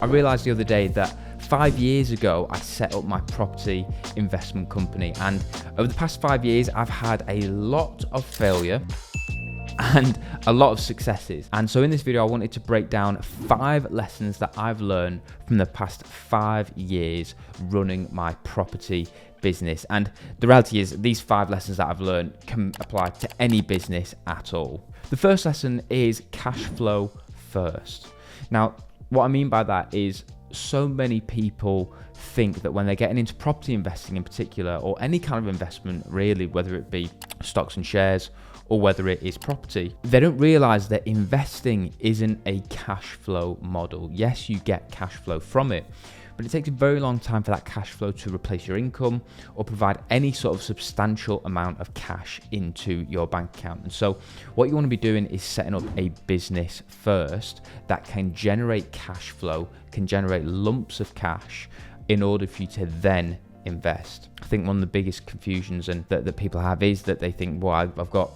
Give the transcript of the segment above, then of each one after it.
I realized the other day that 5 years ago, I set up my property investment company. And over the past 5 years, I've had a lot of failure and a lot of successes. And so in this video, I wanted to break down 5 lessons that I've learned from the past 5 years running my property business. And the reality is these 5 lessons that I've learned can apply to any business at all. The first lesson is cash flow first. Now, what I mean by that is so many people think that when they're getting into property investing in particular, or any kind of investment really, whether it be stocks and shares or whether it is property, they don't realize that investing isn't a cash flow model. Yes, you get cash flow from it, but it takes a very long time for that cash flow to replace your income or provide any sort of substantial amount of cash into your bank account. And so what you want to be doing is setting up a business first that can generate cash flow, can generate lumps of cash in order for you to then invest. I think one of the biggest confusions and that people have is that they think, well, I've got,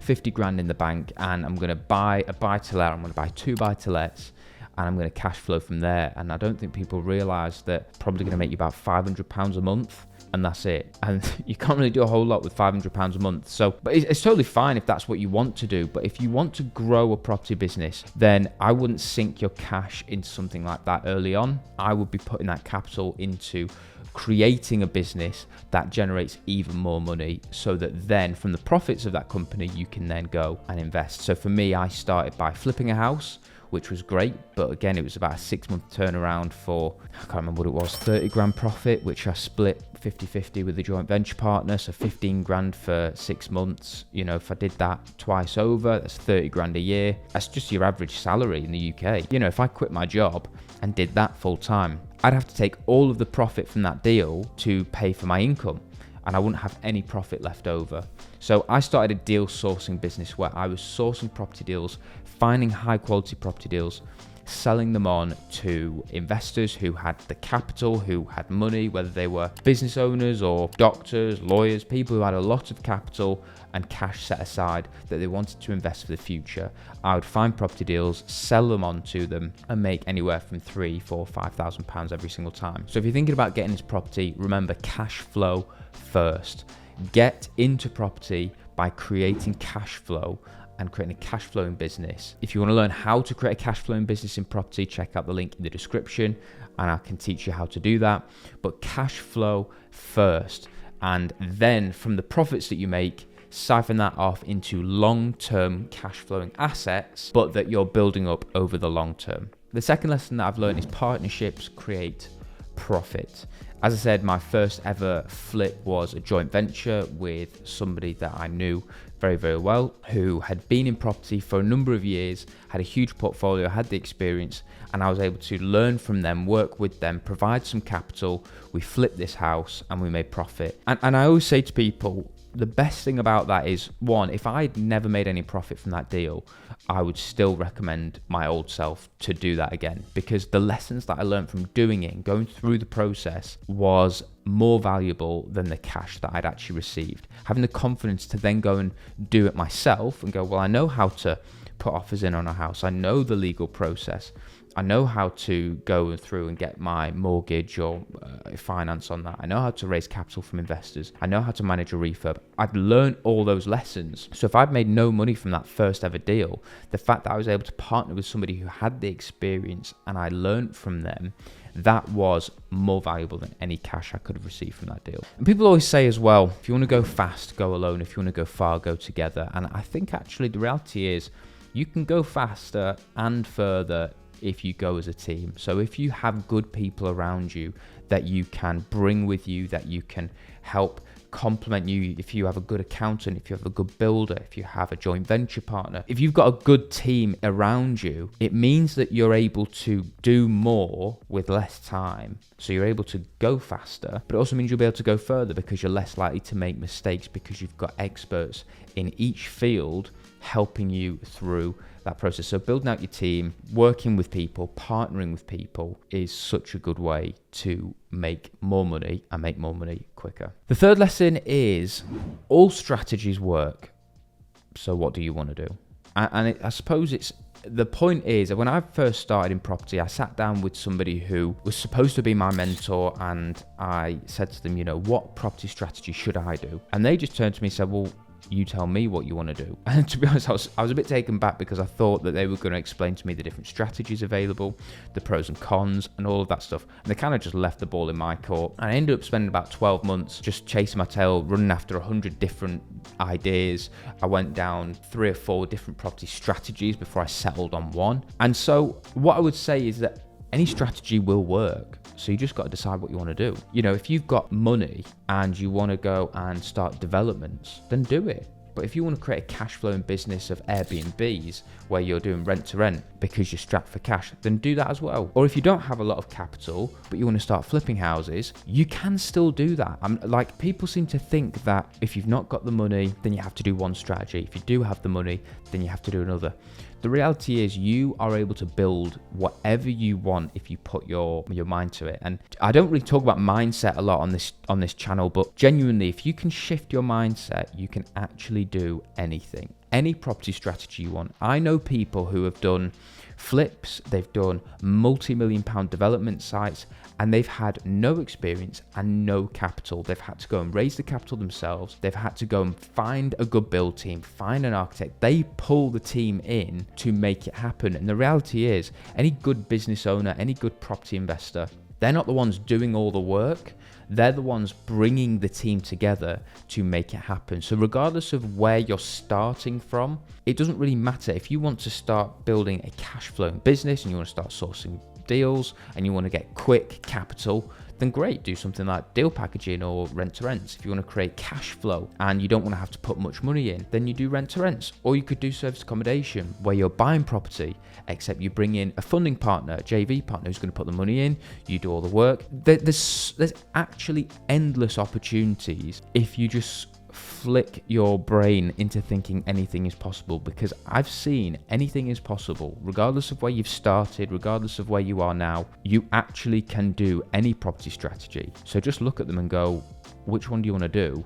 50 grand in the bank and I'm going to buy a buy-to-let, I'm going to buy 2 buy-to-lets, and I'm going to cash flow from there. And I don't think people realize that probably going to make you about £500 a month, and that's it. And you can't really do a whole lot with £500 a month. So, but it's totally fine if that's what you want to do. But if you want to grow a property business, then I wouldn't sink your cash into something like that early on. I would be putting that capital into creating a business that generates even more money, so that then from the profits of that company, you can then go and invest. So for me, I started by flipping a house, which was great, but again, it was about a 6-month turnaround for, I can't remember what it was, 30 grand profit, which I split 50-50 with a joint venture partner, so 15 grand for 6 months. You know, if I did that twice over, that's 30 grand a year. That's just your average salary in the UK. You know, if I quit my job and did that full time, I'd have to take all of the profit from that deal to pay for my income, and I wouldn't have any profit left over. So I started a deal sourcing business where I was sourcing property deals, finding high quality property deals, selling them on to investors who had the capital, who had money, whether they were business owners or doctors, lawyers, people who had a lot of capital and cash set aside that they wanted to invest for the future. I would find property deals, sell them on to them, and make anywhere from £3,000, £4,000, £5,000 every single time. So if you're thinking about getting into property, remember cash flow first. Get into property by creating cash flow and creating a cash flowing business. If you want to learn how to create a cash flowing business in property, check out the link in the description and I can teach you how to do that. But cash flow first, and then from the profits that you make, siphon that off into long-term cash flowing assets, but that you're building up over the long term. The second lesson that I've learned is partnerships create profit. As I said, my first ever flip was a joint venture with somebody that I knew very, very well, who had been in property for a number of years, had a huge portfolio, had the experience, and I was able to learn from them, work with them, provide some capital. We flipped this house and we made profit. And I always say to people, the best thing about that is, one, if I'd never made any profit from that deal, I would still recommend my old self to do that again, because the lessons that I learned from doing it and going through the process was more valuable than the cash that I'd actually received. Having the confidence to then go and do it myself and go, well, I know how to put offers in on a house. I know the legal process. I know how to go through and get my mortgage or finance on that. I know how to raise capital from investors. I know how to manage a refurb. I've learned all those lessons. So if I'd made no money from that first ever deal, the fact that I was able to partner with somebody who had the experience and I learned from them, that was more valuable than any cash I could have received from that deal. And people always say as well, if you want to go fast, go alone. If you want to go far, go together. And I think actually the reality is you can go faster and further if you go as a team. So if you have good people around you that you can bring with you, that you can help complement you, if you have a good accountant, if you have a good builder, if you have a joint venture partner, if you've got a good team around you, it means that you're able to do more with less time. So you're able to go faster, but it also means you'll be able to go further because you're less likely to make mistakes because you've got experts in each field helping you through that process. So building out your team, working with people, partnering with people is such a good way to make more money and make more money quicker. The third lesson is all strategies work. So what do you want to do? I suppose the point is that when I first started in property, I sat down with somebody who was supposed to be my mentor, and I said to them, what property strategy should I do? And they just turned to me and said, well, you tell me what you want to do. And to be honest, I was a bit taken back, because I thought that they were going to explain to me the different strategies available, the pros and cons, and all of that stuff. And they kind of just left the ball in my court. And I ended up spending about 12 months just chasing my tail, running after 100 different ideas. I went down 3 or 4 different property strategies before I settled on one. And so what I would say is that any strategy will work. So you just got to decide what you want to do. If you've got money and you want to go and start developments, then do it. But if you want to create a cash flowing business of Airbnbs where you're doing rent to rent because you're strapped for cash, then do that as well. Or if you don't have a lot of capital, but you want to start flipping houses, you can still do that. People seem to think that if you've not got the money, then you have to do one strategy. If you do have the money, then you have to do another. The reality is you are able to build whatever you want if you put your mind to it. And I don't really talk about mindset a lot on this channel, but genuinely, if you can shift your mindset, you can actually do anything. Any property strategy you want. I know people who have done flips, they've done multi-million-pound development sites, and they've had no experience and no capital. They've had to go and raise the capital themselves. They've had to go and find a good build team, find an architect. They pull the team in to make it happen. And the reality is, any good business owner, any good property investor, they're not the ones doing all the work. They're the ones bringing the team together to make it happen. So regardless of where you're starting from, it doesn't really matter. If you want to start building a cash flowing business and you want to start sourcing deals and you want to get quick capital, then great, do something like deal packaging or rent to rents. If you want to create cash flow and you don't want to have to put much money in, then you do rent to rents. Or you could do service accommodation where you're buying property, except you bring in a funding partner, a JV partner who's going to put the money in, you do all the work. There's actually endless opportunities if you just flick your brain into thinking anything is possible, because I've seen anything is possible. Regardless of where you've started, regardless of where you are now, you actually can do any property strategy. So just look at them and go, which one do you want to do?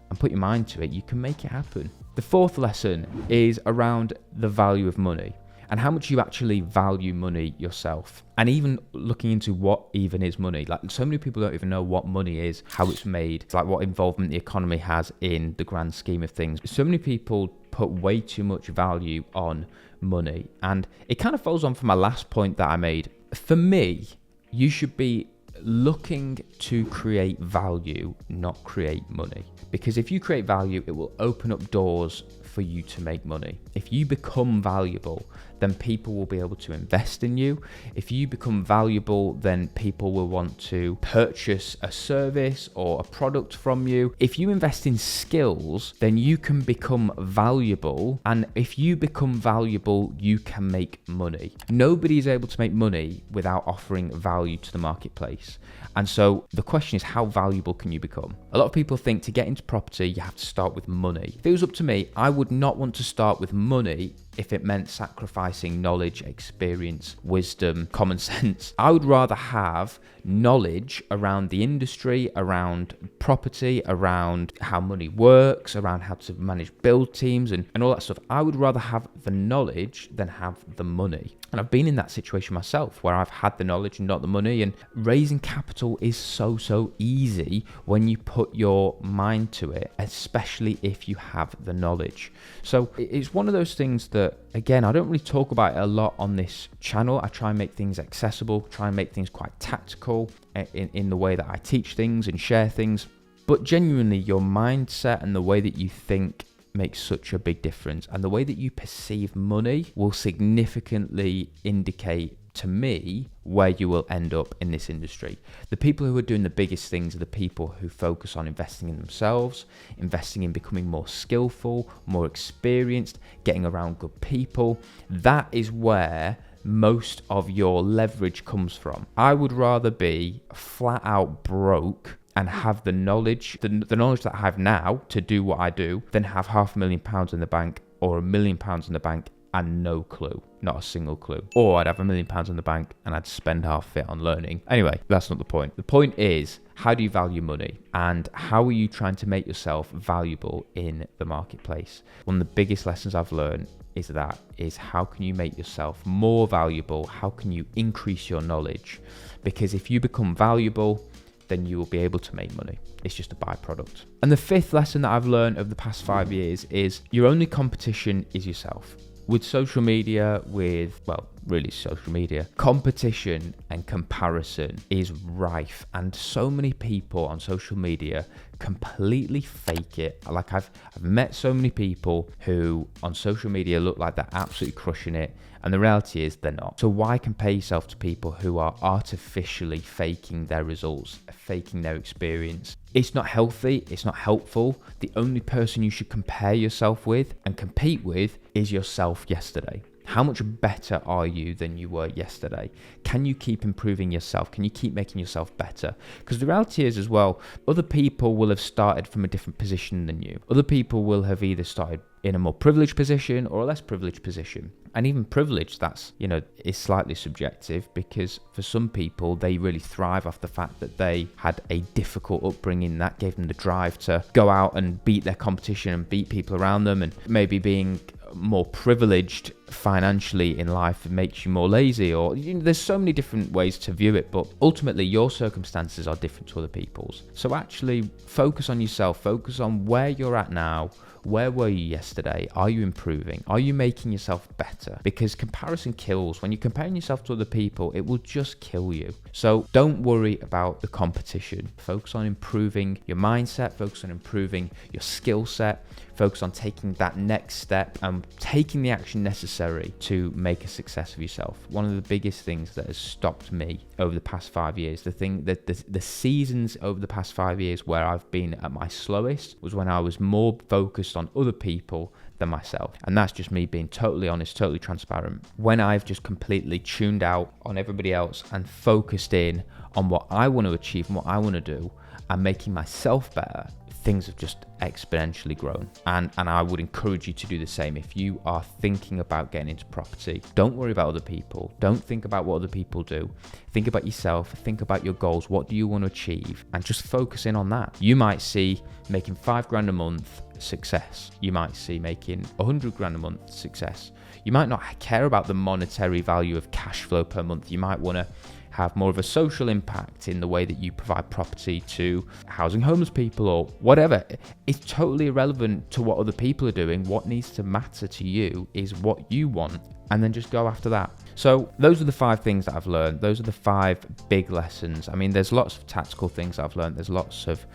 And put your mind to it. You can make it happen. The 4th lesson is around the value of money and how much you actually value money yourself. And even looking into what even is money. Like, so many people don't even know what money is, how it's made, like what involvement the economy has in the grand scheme of things. So many people put way too much value on money. And it kind of falls on from my last point that I made. For me, you should be looking to create value, not create money. Because if you create value, it will open up doors for you to make money. If you become valuable, then people will be able to invest in you. If you become valuable, then people will want to purchase a service or a product from you. If you invest in skills, then you can become valuable. And if you become valuable, you can make money. Nobody is able to make money without offering value to the marketplace. And so the question is, how valuable can you become? A lot of people think to get into property, you have to start with money. If it was up to me, I would not want to start with money if it meant sacrificing knowledge, experience, wisdom, common sense. I would rather have knowledge around the industry, around property, around how money works, around how to manage build teams and all that stuff. I would rather have the knowledge than have the money. And I've been in that situation myself where I've had the knowledge and not the money. And raising capital is so easy when you put your mind to it, especially if you have the knowledge. So it's one of those things that, again, I don't really talk about it a lot on this channel. I try and make things accessible, try and make things quite tactical in the way that I teach things and share things. But genuinely, your mindset and the way that you think makes such a big difference. And the way that you perceive money will significantly indicate to me where you will end up in this industry. The people who are doing the biggest things are the people who focus on investing in themselves, investing in becoming more skillful, more experienced, getting around good people. That is where most of your leverage comes from. I would rather be flat out broke and have the knowledge, the knowledge that I have now to do what I do, than have £500,000 in the bank or £1 million in the bank and no clue, not a single clue. Or I'd have £1 million in the bank and I'd spend half of it on learning. Anyway, that's not the point. The point is, how do you value money, and how are you trying to make yourself valuable in the marketplace? One of the biggest lessons I've learned is how can you make yourself more valuable? How can you increase your knowledge? Because if you become valuable, then you will be able to make money. It's just a byproduct. And the fifth lesson that I've learned over the past 5 years is your only competition is yourself. With social media, really social media, competition and comparison is rife, and so many people on social media completely fake it. Like I've met so many people who on social media look like they're absolutely crushing it, and the reality is they're not. So why compare yourself to people who are artificially faking their results, faking their experience? It's not healthy, it's not helpful. The only person you should compare yourself with and compete with is yourself yesterday. How much better are you than you were yesterday? Can you keep improving yourself? Can you keep making yourself better? Because the reality is as well, other people will have started from a different position than you. Other people will have either started in a more privileged position or a less privileged position. And even privilege, is slightly subjective, because for some people, they really thrive off the fact that they had a difficult upbringing that gave them the drive to go out and beat their competition and beat people around them, and maybe being more privileged financially in life makes you more lazy, or there's so many different ways to view it, but ultimately your circumstances are different to other people's. So actually focus on yourself, focus on where you're at now. Where were you yesterday? Are you improving? Are you making yourself better? Because comparison kills. When you're comparing yourself to other people, it will just kill you. So don't worry about the competition. Focus on improving your mindset, focus on improving your skill set, focus on taking that next step and taking the action necessary to make a success of yourself. One of the biggest things that has stopped me over the past 5 years, the seasons over the past 5 years where I've been at my slowest was when I was more focused on other people than myself. And that's just me being totally honest, totally transparent. When I've just completely tuned out on everybody else and focused in on what I want to achieve and what I want to do and making myself better, things have just exponentially grown. And I would encourage you to do the same. If you are thinking about getting into property, don't worry about other people. Don't think about what other people do. Think about yourself. Think about your goals. What do you want to achieve? And just focus in on that. You might see making $5,000 a month success. You might see making $100,000 a month success. You might not care about the monetary value of cash flow per month. You might want to have more of a social impact in the way that you provide property to housing homeless people or whatever. It's totally irrelevant to what other people are doing. What needs to matter to you is what you want, and then just go after that. So those are the 5 things that I've learned. Those are the 5 big lessons. I mean, there's lots of tactical things I've learned. There's lots of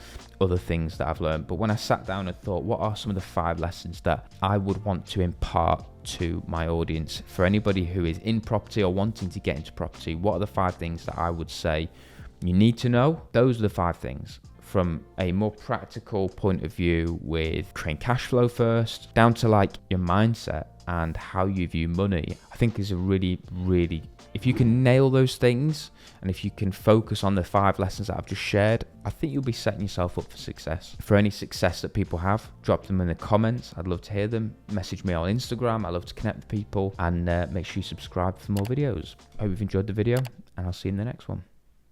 other things that I've learned. But when I sat down and thought, what are some of the 5 lessons that I would want to impart to my audience for anybody who is in property or wanting to get into property? What are the 5 things that I would say you need to know? Those are the 5 things. From a more practical point of view, with creating cash flow first, down to like your mindset and how you view money, I think is a really, if you can nail those things and if you can focus on the 5 lessons that I've just shared, I think you'll be setting yourself up for success. For any success that people have, drop them in the comments. I'd love to hear them. Message me on Instagram. I love to connect with people, and make sure you subscribe for more videos. I hope you've enjoyed the video, and I'll see you in the next one.